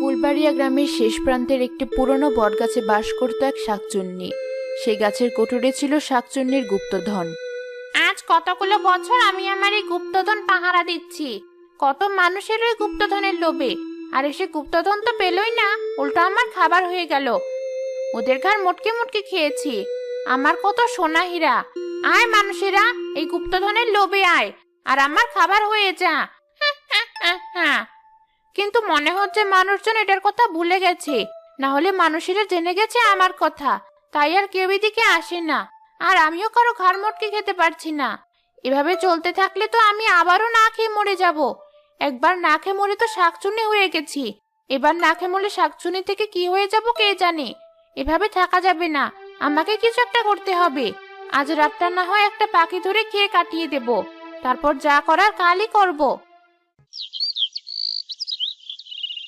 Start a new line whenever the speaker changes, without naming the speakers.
ফুলবাড়িয়া গ্রামের শেষ প্রান্তের একটি পুরনো বটগাছে বাস করত এক শাকচুন্নি। সেই গাছের কোটরে ছিল শাকচুন্নির গুপ্তধন।
আজ কতগুলো বছর আমি আমার এই গুপ্তধন পাহারা দিচ্ছি। কত মানুষের ওই গুপ্তধনের লোভে, আর এসে গুপ্তধন তো পেলই না, উল্টো আমার খাবার হয়ে গেল। ওদের ঘাড় মুটকে মুটকে খেয়েছি। আমার কত সোনা হীরা। আয় মানুষেরা, এই গুপ্তধনের লোভে আয়, আর আমার খাবার হয়ে যা। কিন্তু মনে হচ্ছে মানুষজন এটার কথা ভুলে গেছে। না হলে মানুষেরা জেনে গেছে আমার কথা, তাই আর কেউ এদিকে আসে না। আর আমিও কারো ঘাড় মটকে খেতে পারছি না। এভাবে চলতে থাকলে তো আমি আবারও না খেয়ে মরে যাব। একবার না খেয়ে মরে তো শাকচুন্নি হয়ে গেছি, এবার না খেয়ে মরলে শাকচুন্নি থেকে কি হয়ে যাব কে জানে। এভাবে থাকা যাবে না, আমাকে কিছু একটা করতে হবে। আজ রাতটা না হয় একটা পাখি ধরে খেয়ে কাটিয়ে দেব, তারপর যা করার কালই করব।